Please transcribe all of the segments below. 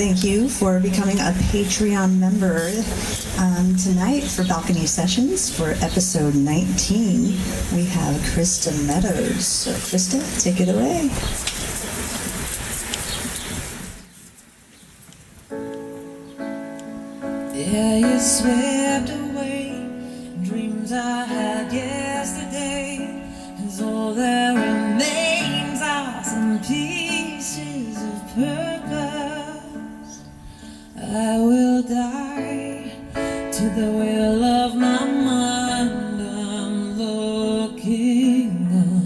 thank you for becoming a Patreon member tonight for Balcony Sessions for episode 19. We have Krista Meadows. So Krista, take it away. Yeah, you swept away dreams I had yesterday, 'cause all that remains are some pieces of purpose. I will die to the will of my mind. I'm looking up.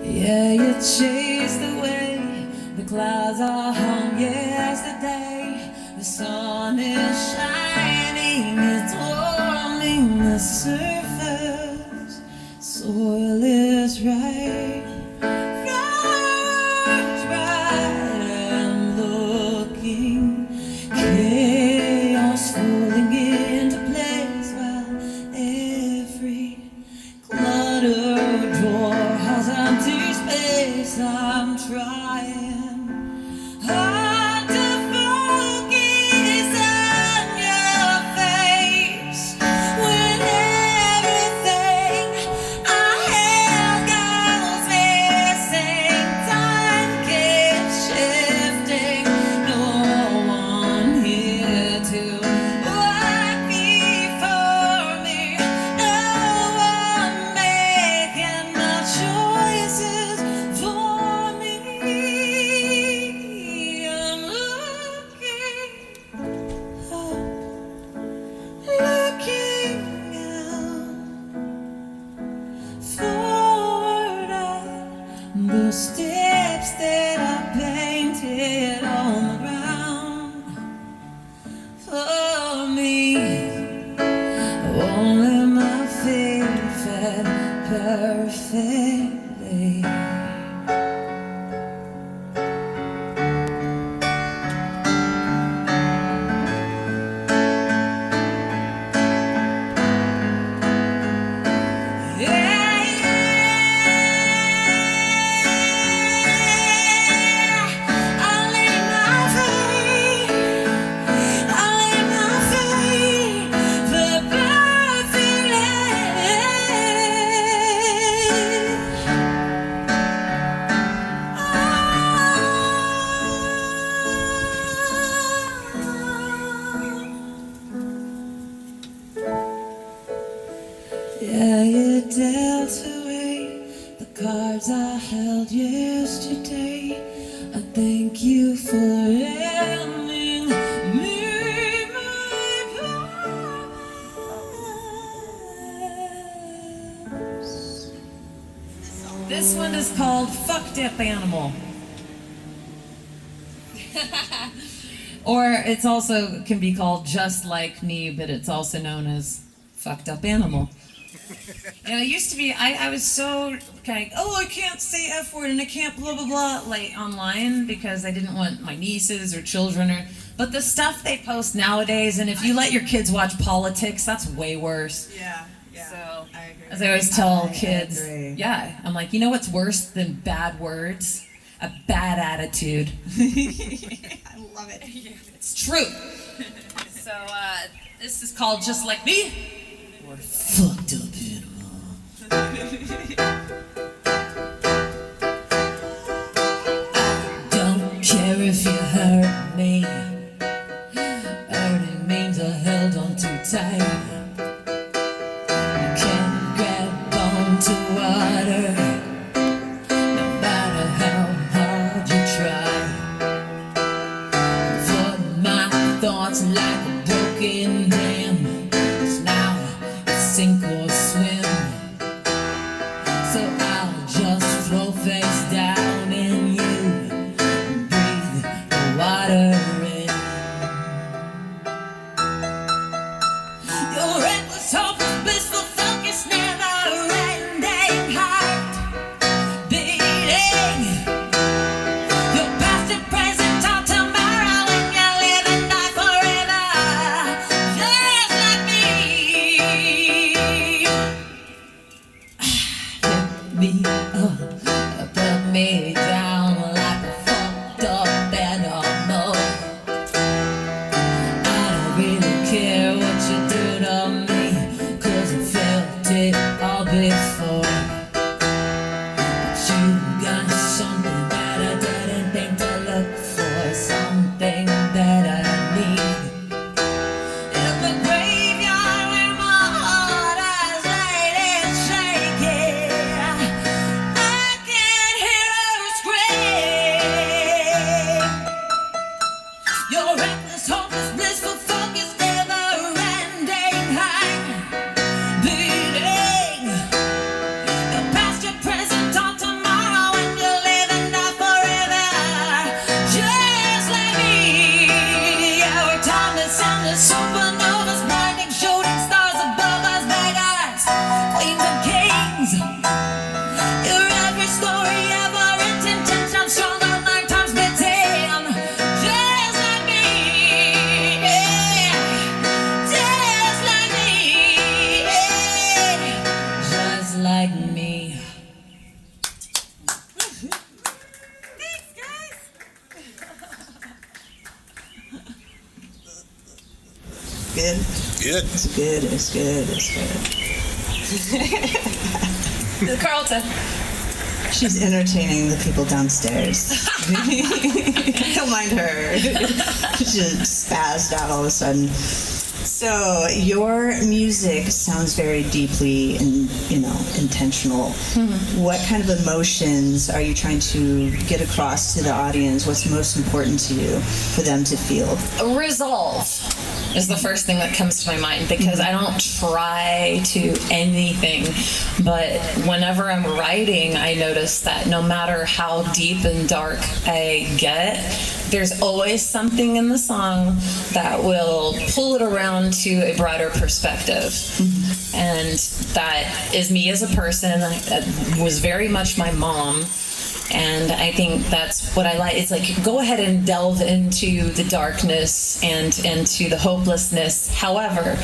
Yeah, you chased away the clouds are hung yesterday. The sun is shining, it's warming the surface. Soil is right, flowers right. I'm looking, chaos falling into place. While every cluttered drawer has empty space. I'm trying hard to focus on your face when everything I held goes missing. Time keeps shifting. No one here to walk before me. No one making my choices for me. I'm looking up, looking out, forward on the steps that I painted on the ground for me. Only my feet fed perfectly. Yeah, you dealt away the cards I held yesterday. I thank you for lending me my promise. This one is called Fucked Up Animal. Or it's also can be called Just Like Me, but it's also known as Fucked Up Animal. You know, it used to be, I was so kind of, I can't say F word and I can't blah, blah, blah, like online because I didn't want my nieces or children but the stuff they post nowadays, and if you let your kids watch politics, that's way worse. Yeah. So, I agree. as I always tell kids, agree. yeah, I'm like, you know what's worse than bad words? A bad attitude. I love it. It's true. So, this is called Just Like Me, or Fucked Up Animal. I don't care if you hurt me. Hurting means I held on too tight. You can't grab onto water, no matter how hard you try. Flood my thoughts like a broken dam. It's now sink or swim. So I'll just flow face down in you and breathe the water in. Good? Good. It's good, it's good, it's good. Carlton. She's entertaining the people downstairs. Don't mind her. She just spazzed out all of a sudden. So your music sounds very deeply and, intentional. Mm-hmm. What kind of emotions are you trying to get across to the audience? What's most important to you for them to feel? Resolve is the first thing that comes to my mind, because I don't try to anything, but whenever I'm writing, I notice that no matter how deep and dark I get, there's always something in the song that will pull it around to a broader perspective. Mm-hmm. And that is me as a person. That was very much my mom. And I think that's what I like. It's like, go ahead and delve into the darkness and into the hopelessness. However,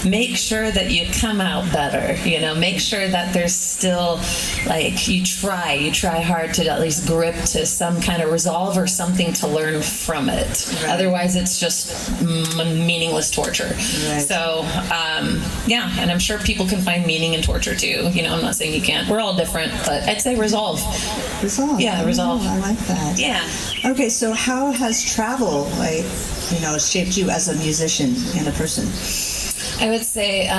make sure that you come out better. Make sure that there's still, you try hard to at least grip to some kind of resolve or something to learn from it. Right. Otherwise, it's just meaningless torture. Right. So, and I'm sure people can find meaning in torture too. I'm not saying you can't. We're all different, but I'd say resolve. Resolve. Yeah, resolve. I like that. Yeah. Okay, so how has travel, shaped you as a musician and a person? I would say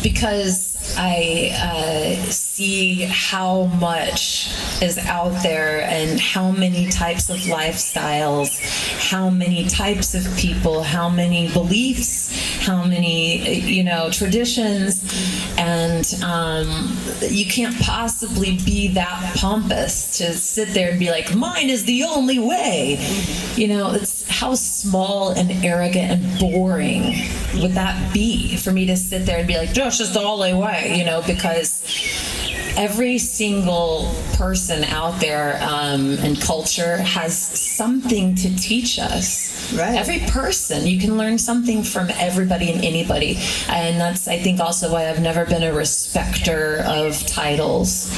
because I see how much is out there and how many types of lifestyles, how many types of people, how many beliefs, how many, traditions, and you can't possibly be that pompous to sit there and be like, mine is the only way. It's how small and arrogant and boring would that be for me to sit there and be like, that's just the only way, because every single person out there and culture has something to teach us. Right. Every person, you can learn something from everybody and anybody. And that's, I think, also why I've never been a respecter of titles,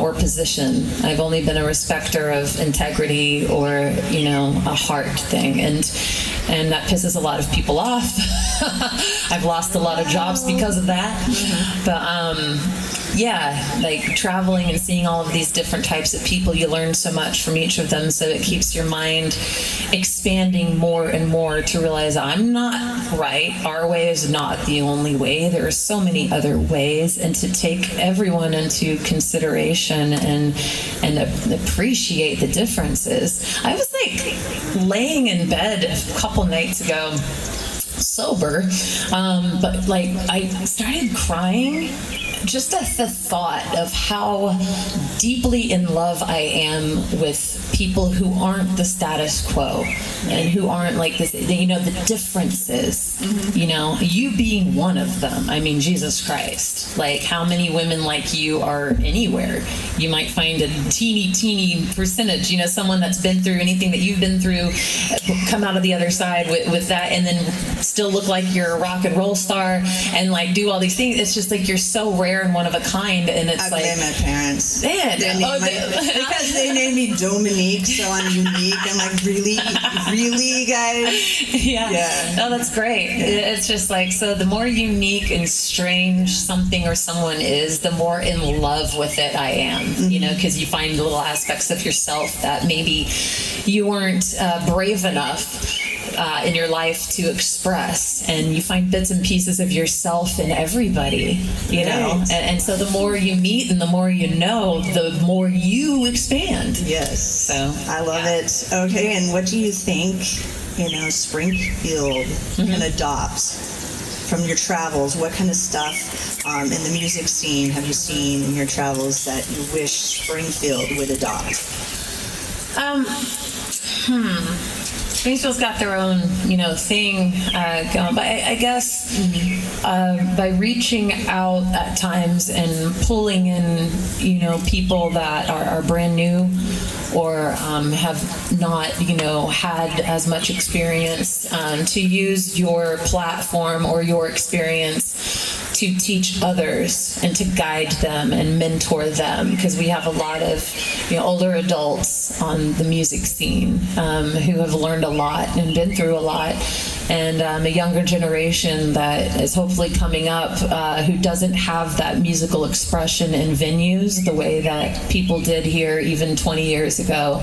or position. I've only been a respecter of integrity or, a heart thing. And that pisses a lot of people off. I've lost a lot of jobs because of that. Mm-hmm. But traveling and seeing all of these different types of people, you learn so much from each of them, so it keeps your mind expanding more and more to realize I'm not right. Our way is not the only way. There are so many other ways, and to take everyone into consideration and appreciate the differences. I was laying in bed a couple nights ago, sober, but I started crying just at the thought of how deeply in love I am with people who aren't the status quo and who aren't like this, the differences, you being one of them. I mean, Jesus Christ, how many women like you are anywhere? You might find a teeny percentage, someone that's been through anything that you've been through, come out of the other side with that, and then still look like you're a rock and roll star and do all these things. It's just you're so rare and one of a kind, and it's I blame my parents. Man, because they named me Dominique, so I'm unique. I'm really, guys? Yeah. Oh, that's great. Yeah. It's just so the more unique and strange something or someone is, the more in love with it I am, because you find little aspects of yourself that maybe you weren't brave enough in your life to express, and you find bits and pieces of yourself in everybody, know. And so the more you meet and the more you know, the more you expand. Yes. So I love it. Okay, and what do you think, Springfield can adopt from your travels? What kind of stuff in the music scene have you seen in your travels that you wish Springfield would adopt? Springfield's got their own, thing going. But I guess by reaching out at times and pulling in, people that are brand new or have not, had as much experience, to use your platform or your experience to teach others and to guide them and mentor them, because we have a lot of older adults on the music scene who have learned a lot and been through a lot, and a younger generation that is hopefully coming up who doesn't have that musical expression in venues the way that people did here even 20 years ago.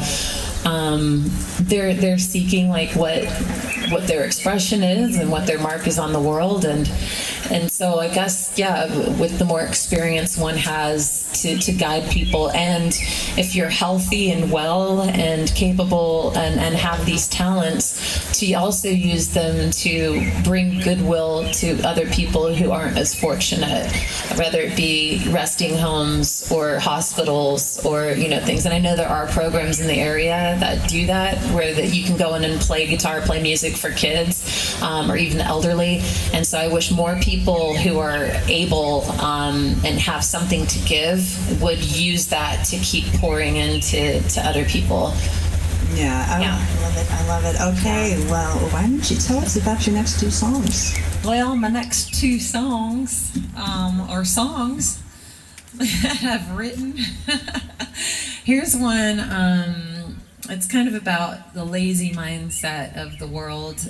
They're seeking like what their expression is and what their mark is on the world, and so I guess with the more experience one has to guide people, and if you're healthy and well and capable and have these talents, to also use them to bring goodwill to other people who aren't as fortunate, whether it be resting homes or hospitals or things. And I know there are programs in the area that do that, where that you can go in and play guitar, play music for kids or even the elderly. And so I wish more people who are able and have something to give would use that to keep pouring into other people. Yeah, I love it. Okay, well, why don't you tell us about your next two songs? Well, my next two songs are songs that I've written. Here's one. It's kind of about the lazy mindset of the world,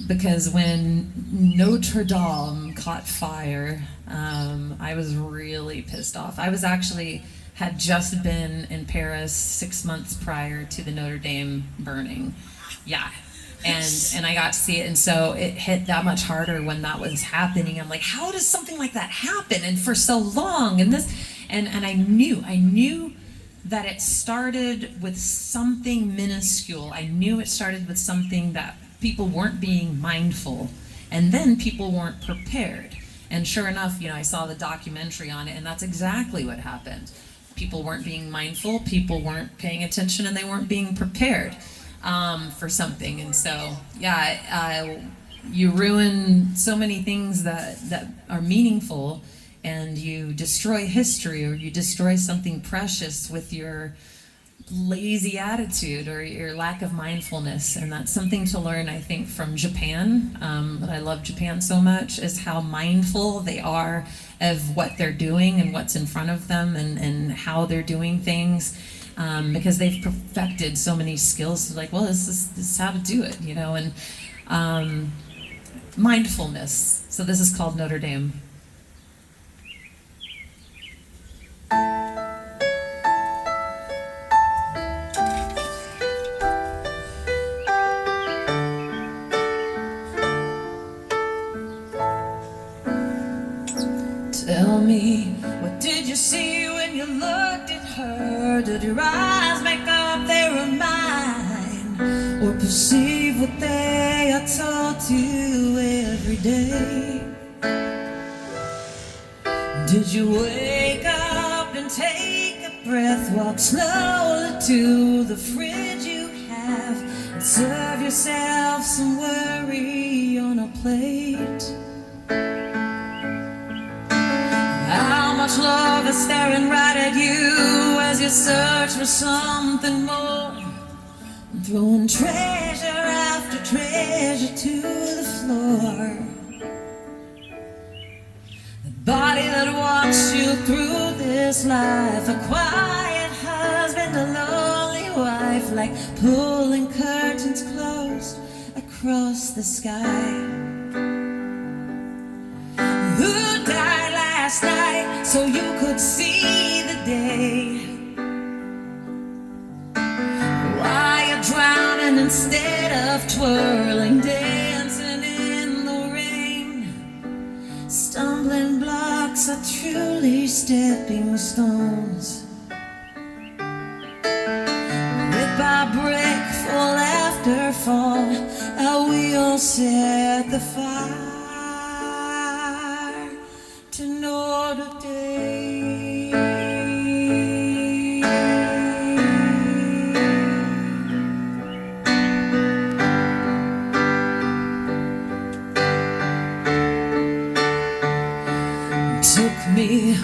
because when Notre Dame caught fire, I was really pissed off. I had just been in Paris 6 months prior to the Notre Dame burning. Yeah. And I got to see it, and so it hit that much harder when that was happening. I'm like, how does something like that happen, and for so long, and I knew that it started with something minuscule. I knew it started with something that people weren't being mindful, and then people weren't prepared. And sure enough, I saw the documentary on it, and that's exactly what happened. People weren't being mindful, people weren't paying attention, and they weren't being prepared for something. And so, you ruin so many things that are meaningful, and you destroy history, or you destroy something precious with your lazy attitude or your lack of mindfulness. And that's something to learn, I think, from Japan. But I love Japan so much, is how mindful they are of what they're doing and what's in front of them, and how they're doing things, because they've perfected so many skills. Like, well, this is how to do it, and mindfulness. So this is called Notre Dame. Tell me, what did you see when you looked at her? Did your eyes make up their mind, or perceive what they are told to every day? Did you wake up and take a breath, walk slowly to the fridge you have, and serve yourself some worry on a plate? How much love is staring right at you as you search for something more, throwing treasure after treasure to the floor? The body that walks you through this life, a quiet husband, a lonely wife, like pulling curtains closed across the sky. Who died last night so you could see the day? Why you're drowning instead of twirling, dancing in the rain? Stumbling blocks are truly stepping stones. Brick by brick, fall after fall, how we all set the fire to Notre Dame. It took me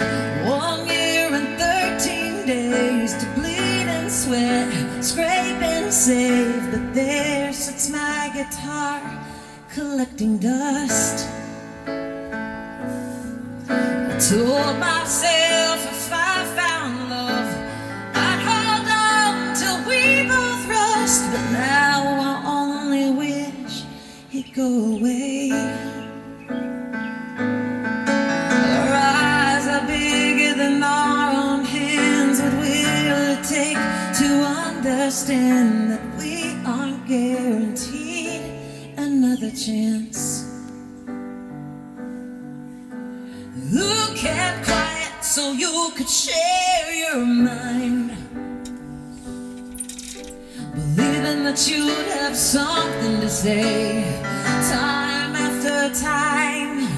1 year and 13 days to bleed and sweat, scrape and save, but there sits my guitar collecting dust. Told myself if I found love, I'd hold on till we both rust. But now I only wish he'd go away. Our eyes are bigger than our own hands. What will it take to understand that we aren't guaranteed another chance? Who kept quiet so you could share your mind, believing that you'd have something to say time after time,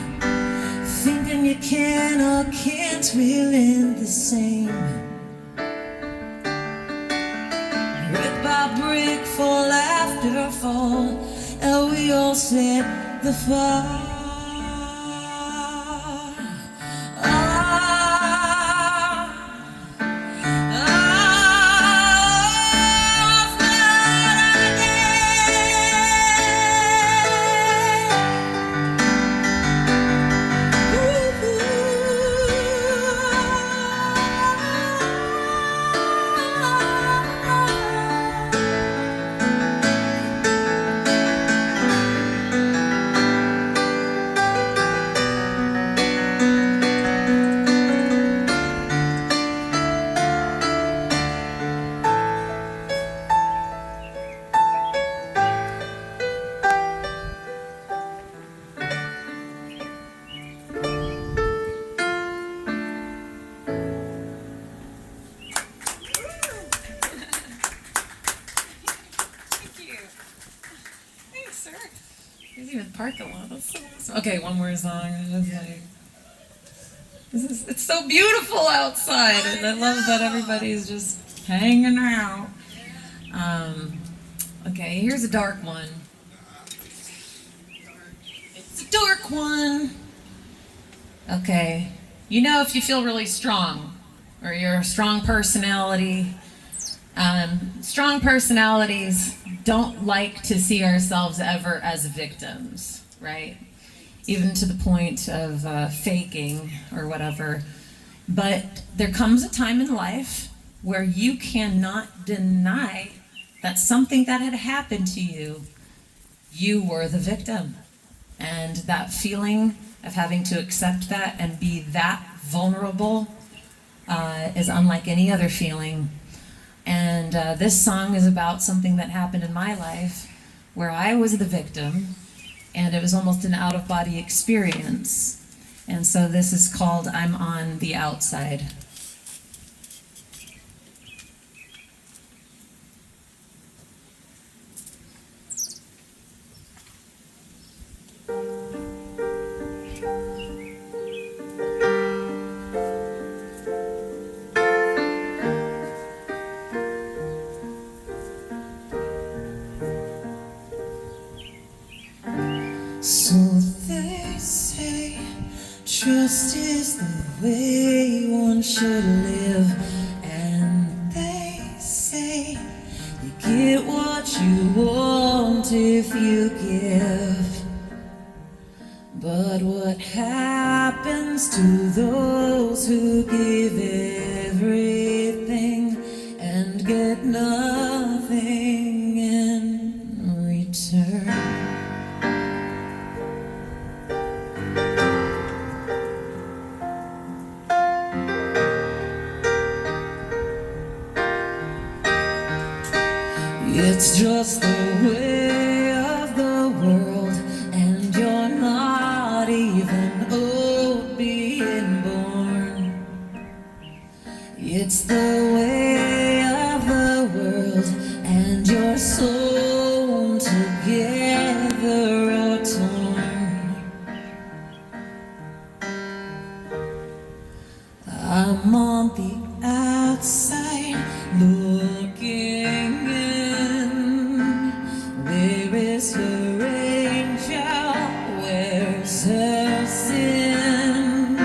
thinking you can or can't really end the same. Brick by brick, fall after fall, and we all set the fire. Okay, one more song. It's so beautiful outside, and I love that everybody's just hanging out. Okay, here's a dark one. It's a dark one. Okay, you know if you feel really strong, or you're a strong personality. Strong personalities don't like to see ourselves ever as victims, right? Even to the point of faking or whatever. But there comes a time in life where you cannot deny that something that had happened to you, you were the victim. And that feeling of having to accept that and be that vulnerable is unlike any other feeling. And this song is about something that happened in my life where I was the victim, and it was almost an out-of-body experience. And so this is called I'm on the Outside. So they say trust is the way one should live, and they say you get what you want if you give. But what happens to those who give everything and get nothing in return? It's just the way of the world, and you're not even owed being born. It's the way of the world, and you're sewn together or torn. I'm on the outside looking in. Where is her angel? Where's her sin?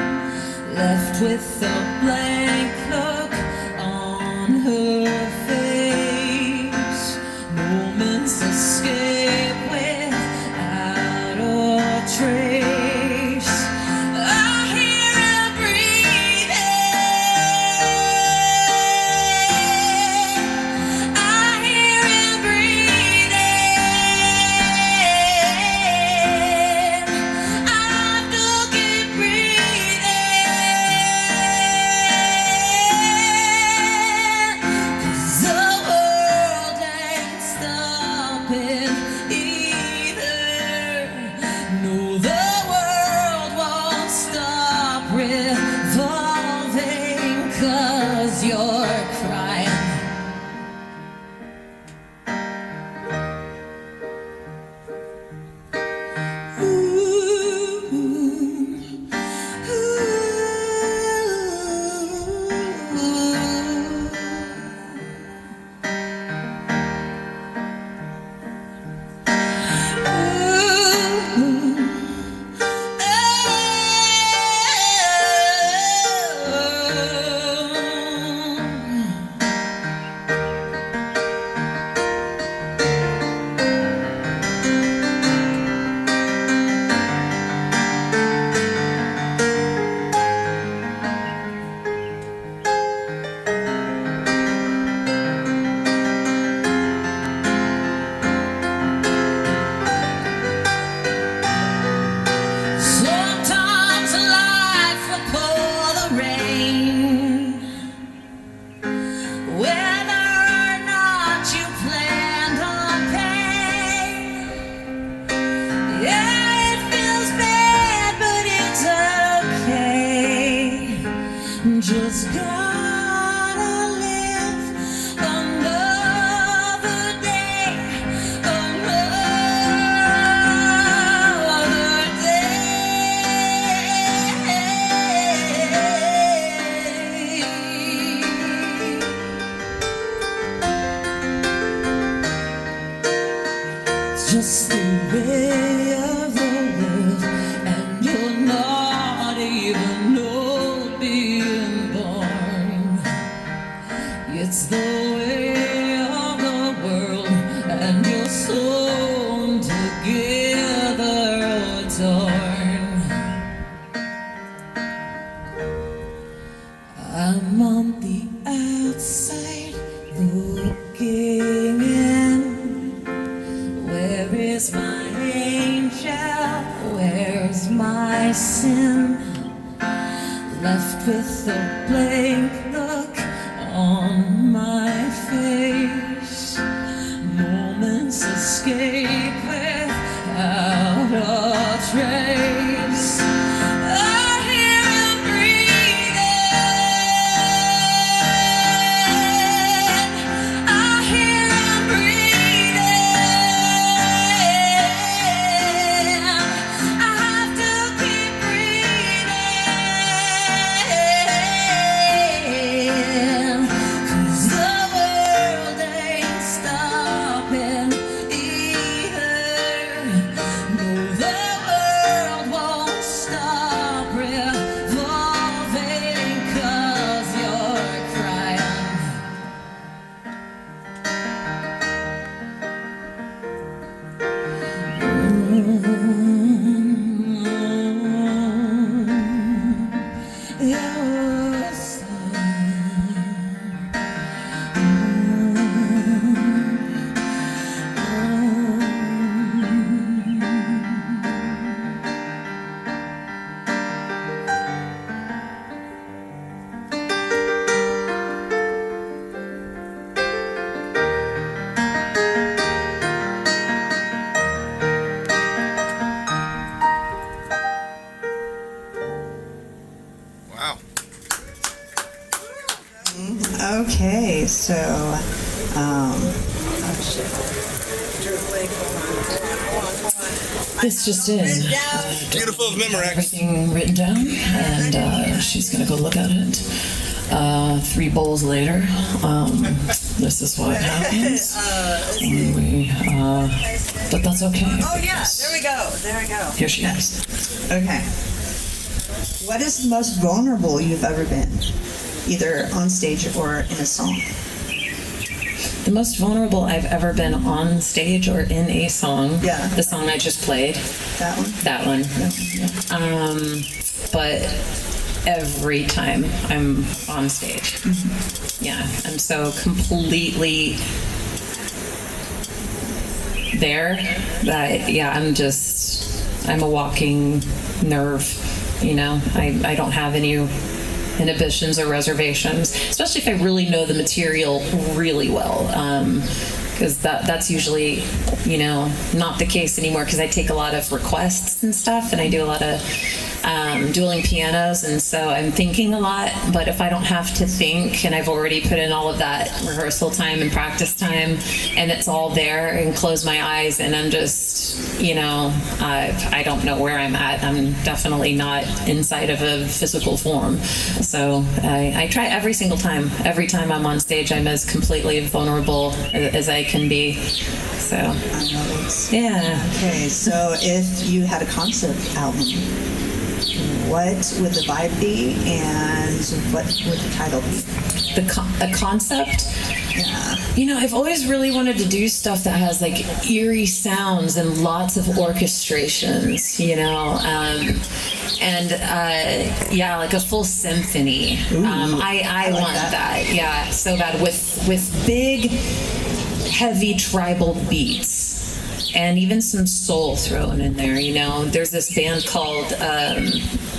Left with a blank look on her face. Moments escape without a trace. I hear her breathe. just the way of the world, and you'll not even know being born. It's the way of the world, and you're sewn together or torn. I'm on the outside looking in. Where is my angel? Where's my sin? Left with a blank look on my face. Moments escape without a trace. I hear him breathing. I hear him breathing. I have to keep breathing. 'Cause the world ain't stopping either. No, the world won't stop revolving 'cause you're crying. Your Wow. Okay, so, This just in. Beautiful Memorex. Everything written down, and she's gonna go look at it. 3 bowls later, this is what happens. When we, but that's okay. oh yeah, there we go, there we go. Here she is. Okay. What is the most vulnerable you've ever been, either on stage or in a song? The most vulnerable I've ever been on stage or in a song. Yeah. The song I just played. That one? That one. But every time I'm on stage. Yeah, I'm so completely there that, yeah, I'm a walking nerve, you know. I don't have any inhibitions or reservations, especially if I really know the material really well. Because that's usually, you know, not the case anymore, because I take a lot of requests and stuff, and I do a lot of dueling pianos, and so I'm thinking a lot. But if I don't have to think, and I've already put in all of that rehearsal time and practice time, and it's all there, and close my eyes, and I'm just, you know, I don't know where I'm at. I'm definitely not inside of a physical form. So I try every single time. Every time I'm on stage, I'm as completely vulnerable as I can be. So, yeah. Okay, so if you had a concept album, what would the vibe be, and what would the title be? A concept? Yeah. You know, I've always really wanted to do stuff that has like eerie sounds and lots of orchestrations, you know, yeah, like a full symphony. I like want that. that, yeah, so bad, with big, heavy tribal beats. And even some soul thrown in there, you know. There's this band called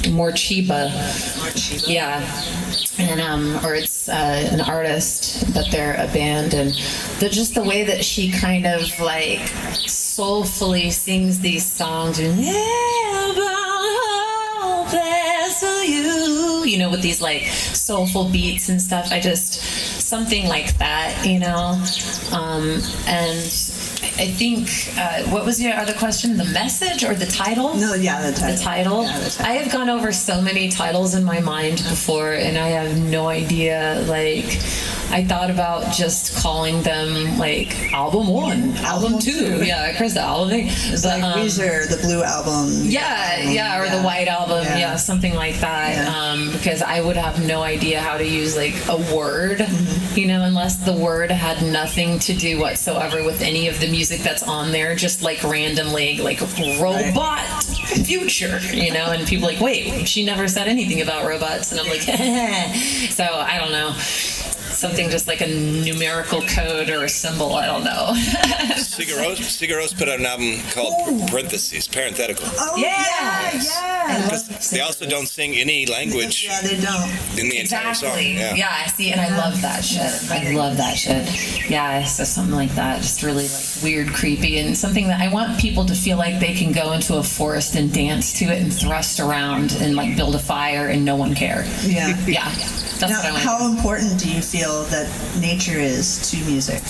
Morchiba. Yeah. And or it's an artist, but they're a band, and they're just the way that she kind of like soulfully sings these songs, and you know, with these like soulful beats and stuff. Something like that, you know. And I think, what was your other question? The message or the title? No, yeah, the title. The title? Yeah, the title. I have gone over so many titles in my mind before, and I have no idea, like, I thought about just calling them like album 1, album 2. Yeah, Krista, album 8. It's like Weezer, the blue album. Yeah, or the white album. Yeah, something like that. Yeah. Because I would have no idea how to use like a word, unless the word had nothing to do whatsoever with any of the music that's on there, just like randomly, like robot future, and people like, wait, she never said anything about robots, and I'm like, so I don't know. Something just like a numerical code or a symbol, I don't know. Sigur Rós put out an album called Parenthetical. Oh, yeah. Because they also don't sing any language. Yeah, they don't. In the entire song. Yeah, see, and I love that shit. I love that shit. Yeah, so something like that, just really like weird, creepy, and something that I want people to feel like they can go into a forest and dance to it and thrust around and like build a fire and no one care. Yeah. Yeah. That's Now, what I want. how important do you feel that nature is to music?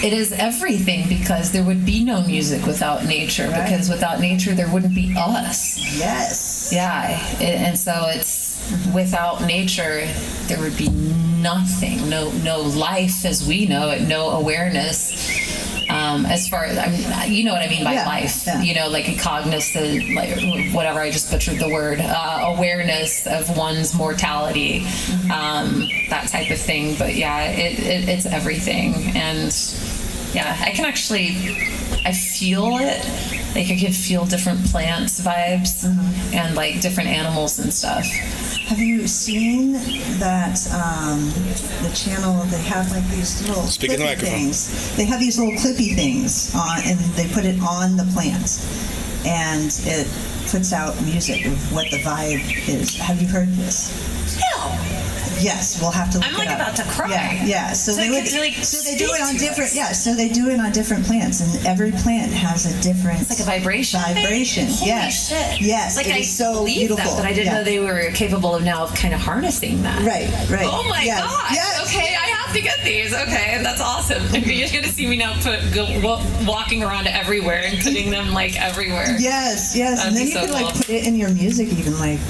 It is everything, because there would be no music without nature. Right. Because without nature, there wouldn't be us. Yes. Yeah, and so it's without nature, there would be nothing, no life as we know it, no awareness. As far as you know what I mean by life, like a cognizant, like whatever. I just butchered the word. Awareness of one's mortality, that type of thing. But yeah, it's everything, and yeah, I can actually, I feel it. Like I can feel different plants vibes and like different animals and stuff. Have you seen that the channel? They have like these little Speak in the clippy microphone. things. They have these little clippy things on, and they put it on the plants, and it puts out music of what the vibe is. Have you heard this? No. Yes, we'll have to look I'm it like up. about to cry. Yeah. So they it could, like, do it on speak to different. us. Yeah, so they do it on different plants, and every plant has a different. It's like a vibration. Holy Yes. Shit. Yes. Like it I is so believe beautiful. that, but I didn't know they were capable of now kind of harnessing that. Right. Oh my gosh. Yes. Okay, I have to get these. Okay, that's awesome. You're gonna see me now walking around everywhere and putting them like everywhere. Yes. That'd And then be you so could like cool. put it in your music, even like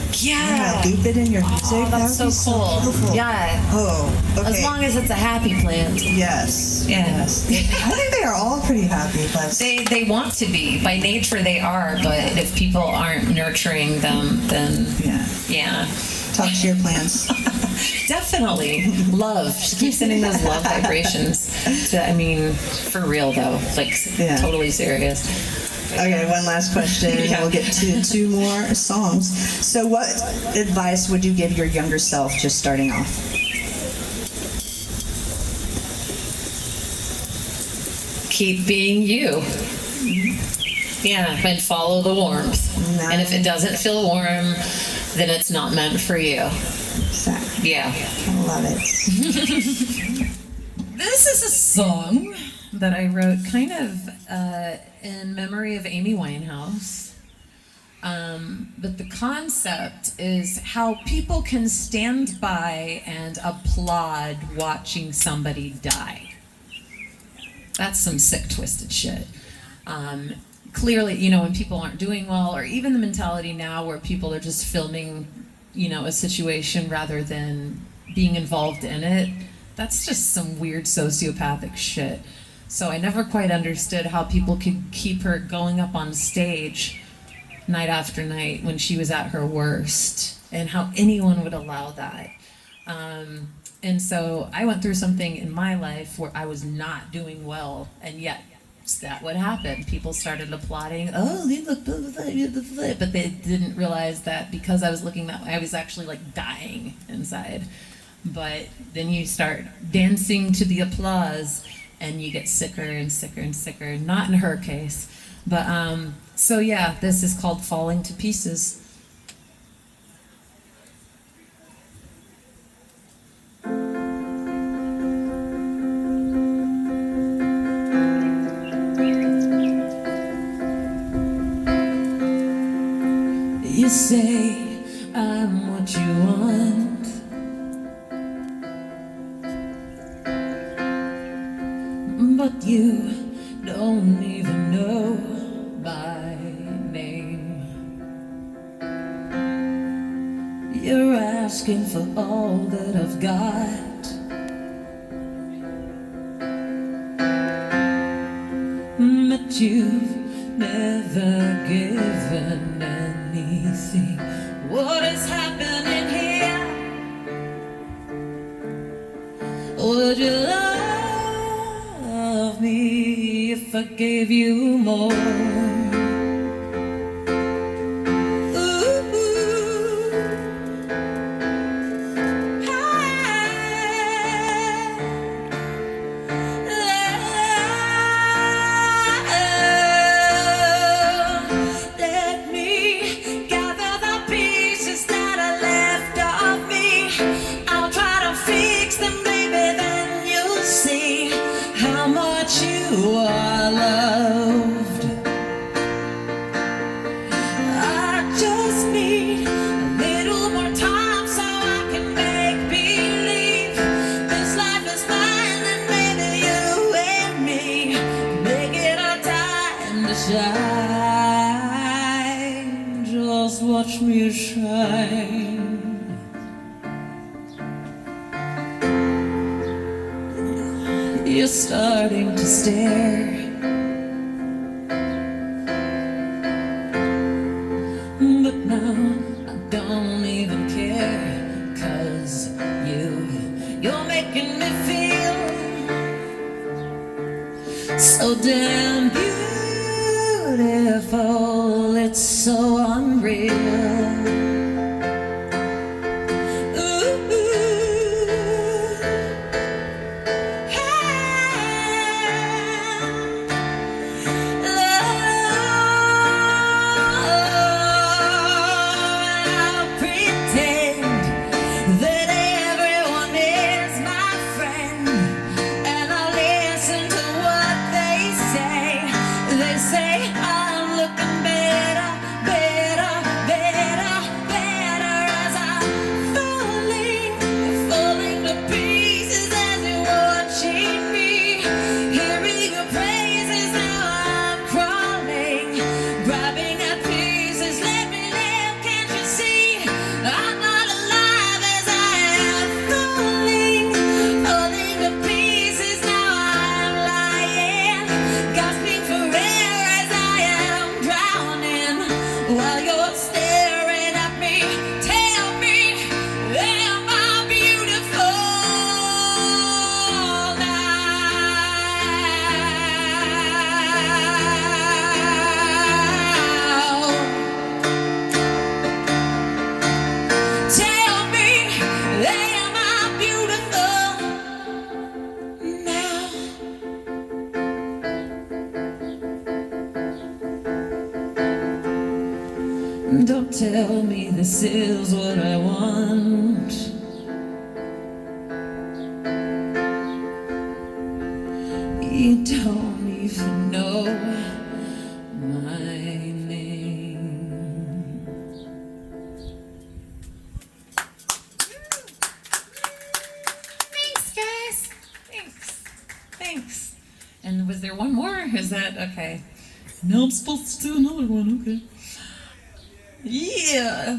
loop it in your music. Oh, that's that would so be cool. So beautiful. Yeah. Oh, okay. As long as it's a happy plant. Yes. Yeah. Yes. I think they are all pretty happy, but They want to be. By nature they are, but if people aren't nurturing them, then yeah. talk to your plants. Definitely. Love. Just keep sending those love vibrations. For real though. Like totally serious. Okay, one last question. We'll get to 2 more songs. So what advice would you give your younger self just starting off? Keep being you. Yeah, and follow the warmth. Nice. And if it doesn't feel warm, then it's not meant for you. Exactly. Yeah. I love it. This is a song that I wrote kind of in memory of Amy Winehouse. But the concept is how people can stand by and applaud watching somebody die. That's some sick, twisted shit. Clearly, when people aren't doing well, or even the mentality now where people are just filming, a situation rather than being involved in it, that's just some weird sociopathic shit. So I never quite understood how people could keep her going up on stage night after night when she was at her worst, and how anyone would allow that. And so I went through something in my life where I was not doing well, and yet that would happen. People started applauding, oh, they look, but they didn't realize that because I was looking that way, I was actually like dying inside. But then you start dancing to the applause, and you get sicker and sicker and sicker. Not in her case, but so yeah, this is called Falling to Pieces. You say I'm what you want, but you don't even know my name. You're asking asking for all that I've got. But you've never given anything. What is happening here? Would you love me if I gave you more? Shine, just watch me shine. You're starting to stare, but now I don't even care, 'cause you're making me feel so damn beautiful, it's so unreal. Don't tell me this is what I want. You don't even know my name. Thanks, guys. Thanks. And was there one more? Is that okay? No, I'm supposed to do another one. Okay. Yeah.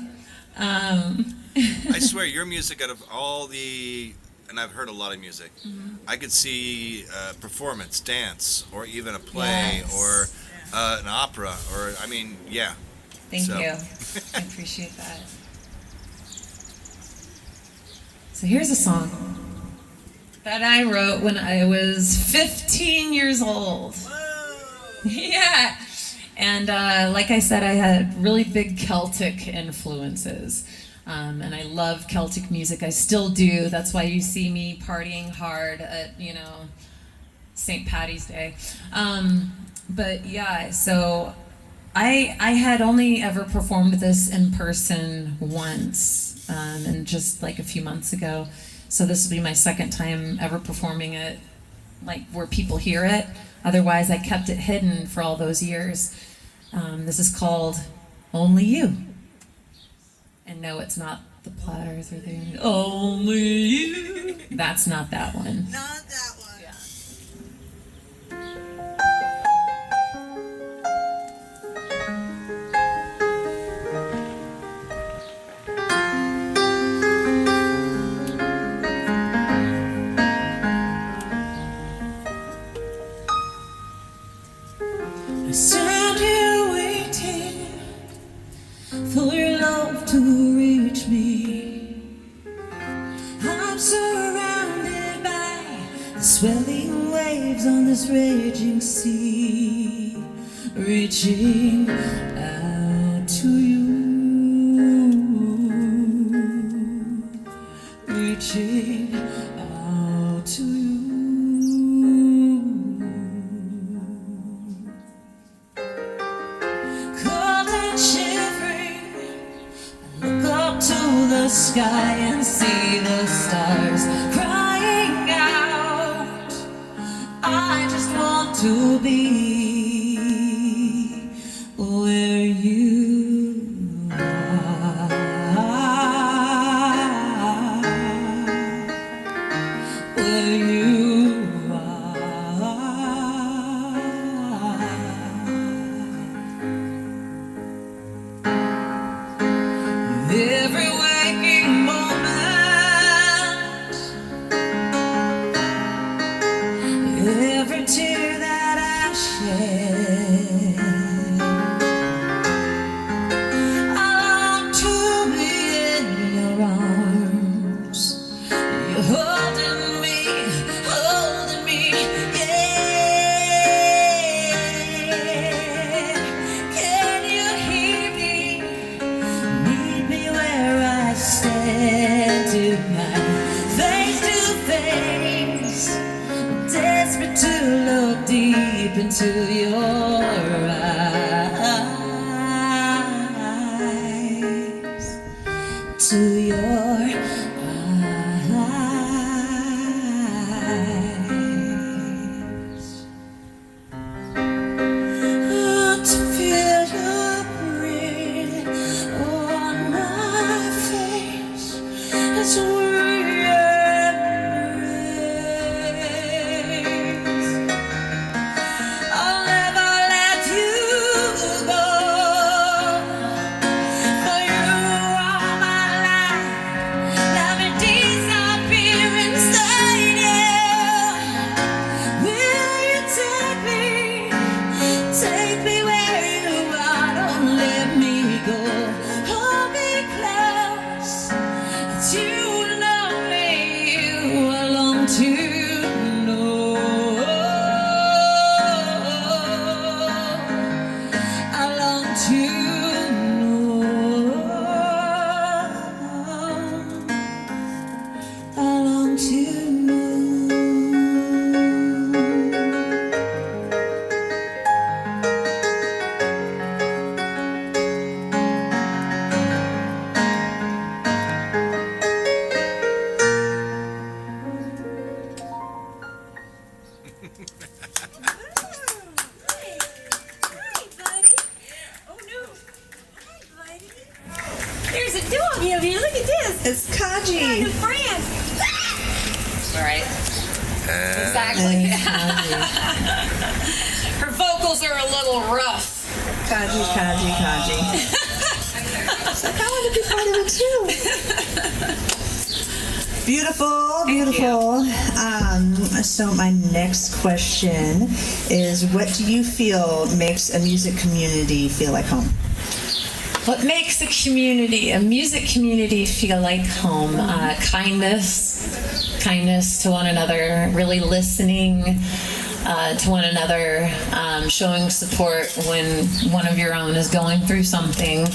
I swear, your music, out of all the, and I've heard a lot of music, I could see performance, dance, or even a play, or an opera, or, I mean, yeah. Thank you. I appreciate that. So here's a song that I wrote when I was 15 years old. Yeah. And like I said, I had really big Celtic influences. And I love Celtic music. I still do. That's why you see me partying hard at, St. Paddy's Day. But yeah, so I had only ever performed this in person once, and just like a few months ago. So this will be my second time ever performing it, like where people hear it. Otherwise, I kept it hidden for all those years. This is called Only You. And no, it's not the Platters or the Only You. That's not that one. Not that one. Yeah. swelling waves on this raging sea, reaching out to you, reaching out to you. Cold and shivering, I look up to the sky and see the stars crying out. I just want to be where you are, where you are. Every waking moment, every tear that I shed, I long to be in your arms. You're holding me, yeah. Can you hear me? Meet me where I stand tonight, face to face, desperate to look deep into your eyes, to your eyes. To feel your breath on my face as we embrace. I'll never let you go, for you are my life. Let me disappear inside you. Will you take me? Take me where you are, don't let me go. Hold me close, it's you and only you I long to know. I long to know. I long to know. There's a dog here. Look at this. It's Kaji. Friend. All right. Exactly. Her vocals are a little rough. Kaji. It's like, I want to be part of it too. Beautiful. So my next question is, what do you feel makes a music community feel like home? What makes a music community feel like home? Kindness to one another, really listening to one another, showing support when one of your own is going through something,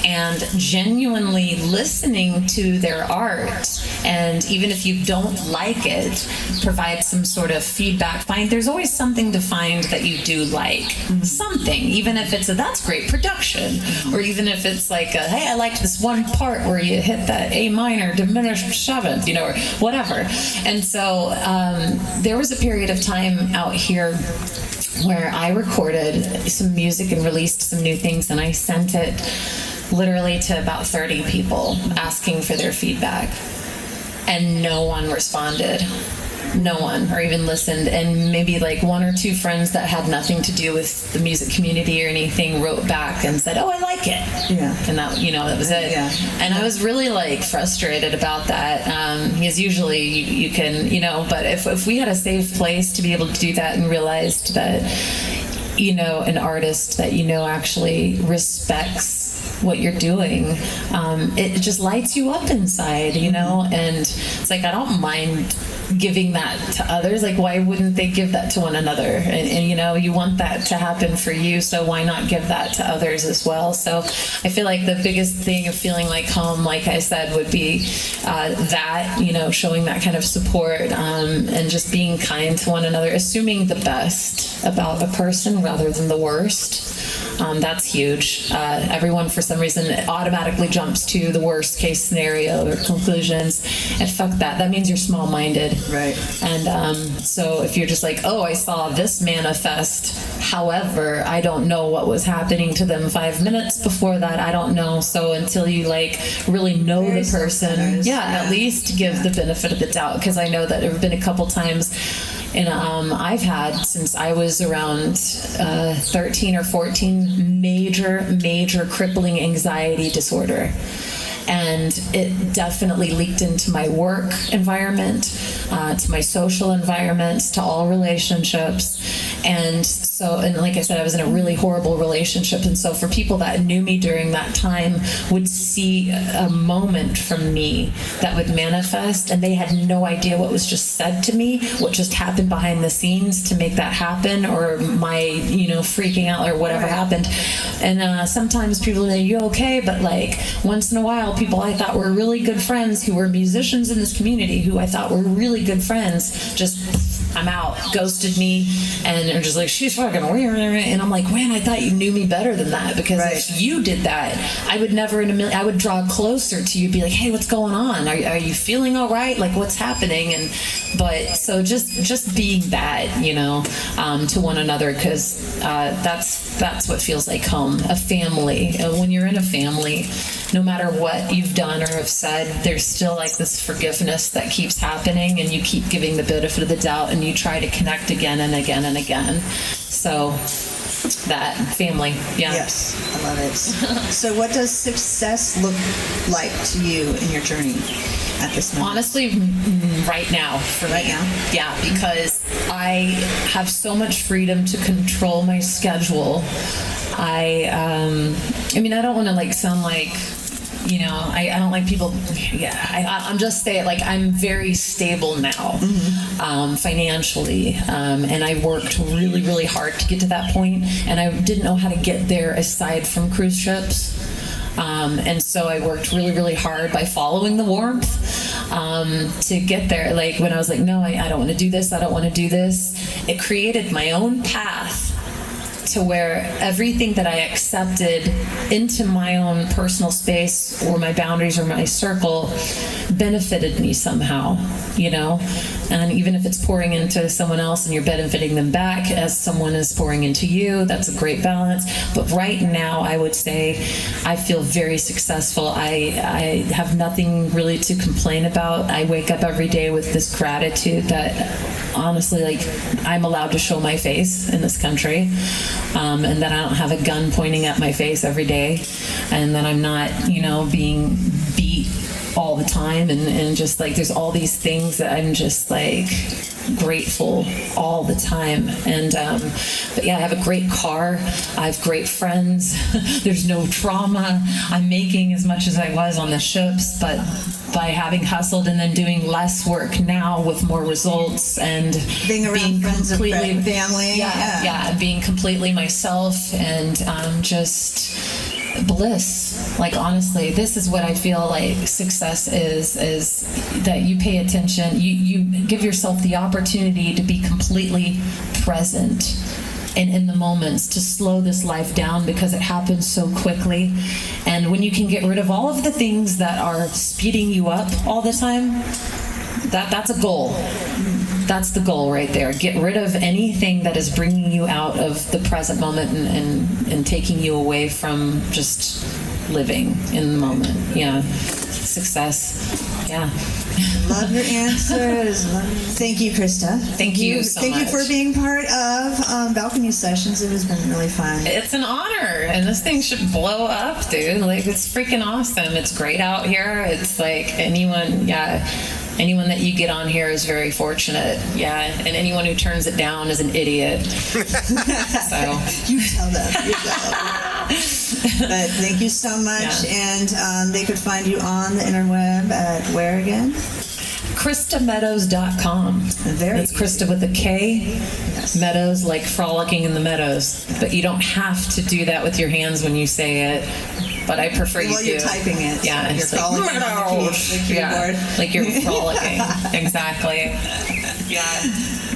and genuinely listening to their art. And even if you don't like it, provide some sort of feedback. There's always something to find that you do like. Something, even if it's that's great production, or even if it's like, hey, I liked this one part where you hit that A minor diminished seventh, or whatever. And so there was a period of time out here where I recorded some music and released some new things, and I sent it literally to about 30 people asking for their feedback. And no one responded. No one, or even listened. And maybe like one or two friends that had nothing to do with the music community or anything wrote back and said, "Oh, I like it." Yeah. And that, that was it. Yeah. And I was really frustrated about that, because usually you can, but if we had a safe place to be able to do that and realized that, an artist that actually respects what you're doing, it just lights you up inside, you know. And it's like, I don't mind giving that to others. Like, why wouldn't they give that to one another? And you know, you want that to happen for you, so why not give that to others as well? So I feel like the biggest thing of feeling like home, like I said, would be that, you know, showing that kind of support, and just being kind to one another, assuming the best about a person rather than the worst. That's huge. Everyone, for some reason, automatically jumps to the worst case scenario or conclusions, and fuck that. That means you're small-minded. Right. And so if you're just like, oh, I saw this manifest, however, I don't know what was happening to them 5 minutes before that. I don't know. So until you like really know the person, at least give the benefit of the doubt. Because I know that there have been a couple times. And I've had, since I was around 13 or 14, major crippling anxiety disorder. And it definitely leaked into my work environment, to my social environments, to all relationships. And so, and like I said, I was in a really horrible relationship. And so for people that knew me during that time would see a moment from me that would manifest, and they had no idea what was just said to me, what just happened behind the scenes to make that happen, or my, you know, freaking out or whatever happened. And sometimes people say, you okay? But like once in a while, people I thought were really good friends who were musicians in this community, who I thought were really good friends, just I'm out, ghosted me, and they're just like, she's fucking weird. And I'm like, man, I thought you knew me better than that, because if you did that, I would never in a million, I would draw closer to you, be like, hey, what's going on? Are you feeling all right? Like, what's happening? And but so just being that, you know, to one another, because that's what feels like home, a family. When you're in a family, no matter what you've done or have said, there's still like this forgiveness that keeps happening, and you keep giving the benefit of the doubt, and you try to connect again and again and again. So that family, Yes, I love it. So what does success look like to you in your journey at this moment? Honestly, right now, for me. Right now? Yeah, because I have so much freedom to control my schedule. I mean, I don't want to like sound like, you know, I don't like people. I'm just saying, like, I'm very stable now, financially, and I worked really hard to get to that point, and I didn't know how to get there aside from cruise ships. And so I worked really hard by following the warmth to get there. Like when I was like, no, I don't want to do this. I don't want to do this. It created my own path to where everything that I accepted into my own personal space or my boundaries or my circle benefited me somehow, you know? And even if it's pouring into someone else and you're benefiting them back as someone is pouring into you, that's a great balance. But right now, I would say I feel very successful. I have nothing really to complain about. I wake up every day with this gratitude that honestly, like, I'm allowed to show my face in this country, and that I don't have a gun pointing at my face every day, and that I'm not, you know, being beat all the time, and just like there's all these things that I'm just like grateful all the time. And but yeah, I have a great car, I have great friends, there's no trauma. I'm making as much as I was on the ships, but by having hustled and then doing less work now with more results, and being around friends and family, being completely myself, and just bliss. Like, honestly, this is what I feel like success is that you pay attention, you give yourself the opportunity to be completely present and in the moments, to slow this life down because it happens so quickly. And when you can get rid of all of the things that are speeding you up all the time, that's a goal. That's the goal right there. Get rid of anything that is bringing you out of the present moment and taking you away from just living in the moment. Yeah. Success. Yeah. Love your answers. Thank you, Krista. Thank you so much. Thank you for being part of Balcony Sessions. It has been really fun. It's an honor, and this thing should blow up, dude. Like, it's freaking awesome. It's great out here. It's like anyone that you get on here is very fortunate. Yeah, and anyone who turns it down is an idiot. So You tell them. But thank you so much. Yeah. And they could find you on the interweb at where again? KristaMeadows.com. It's Krista with a K. Yes. Meadows, like frolicking in the meadows. But you don't have to do that with your hands when you say it. But I prefer you do. Well, you're typing it. Yeah, You're it's like, frolicking on the keyboard. yeah, like you're frolicking. Exactly. Yeah.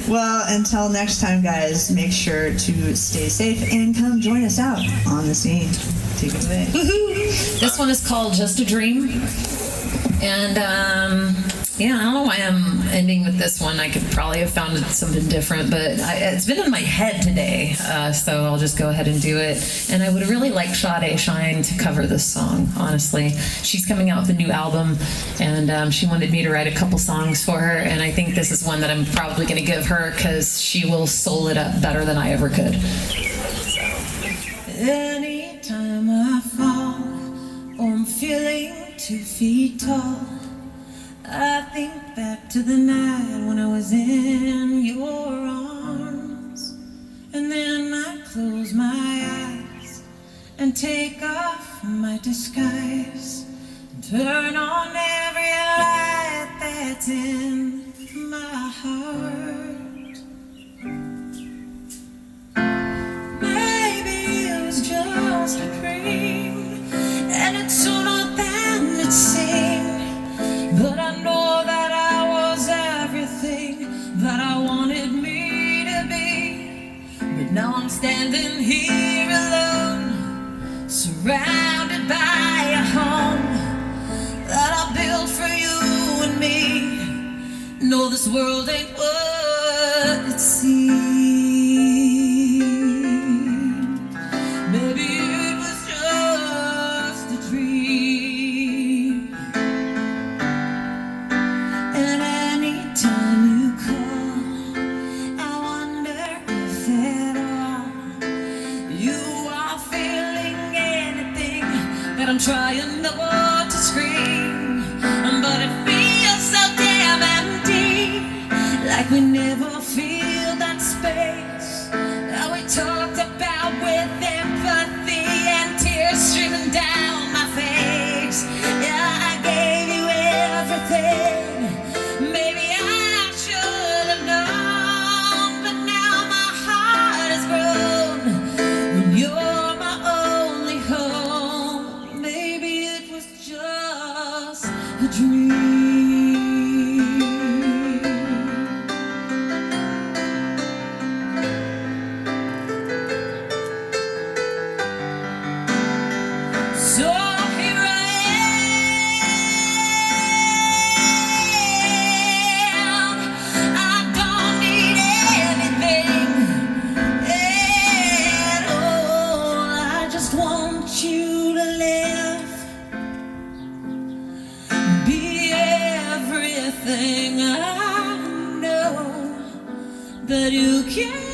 Well, until next time, guys, make sure to stay safe and come join us out on the scene. Take it away. Woohoo! This one is called Just a Dream. And yeah, I don't know why I'm ending with this one. I could probably have found something different, but it's been in my head today, so I'll just go ahead and do it. And I would really like Sade Shine to cover this song, honestly. She's coming out with a new album, and she wanted me to write a couple songs for her, and I think this is one that I'm probably going to give her because she will soul it up better than I ever could. Anytime I fall or I'm feeling 2 feet tall, I think back to the night when I was in your arms, and then I close my eyes and take off my disguise and turn on every light that's in my heart. Maybe it was just a dream, and it's sooner than it seemed. But I know that I was everything that I wanted me to be. But now I'm standing here alone, surrounded by a home that I built for you and me. No, this world ain't what it seems. Maybe it was just a dream. And anytime you call, I wonder if at all you are feeling anything that I'm trying not to scream. But it feels so damn empty, like we never feel that space that we talked about with empathy and tears streaming down my face. Yeah, I gave you everything. Maybe I should have known, but now my heart has grown, and you're my only home. Maybe it was just a dream. So here I am. I don't need anything at all. I just want you to live, be everything I know that you can.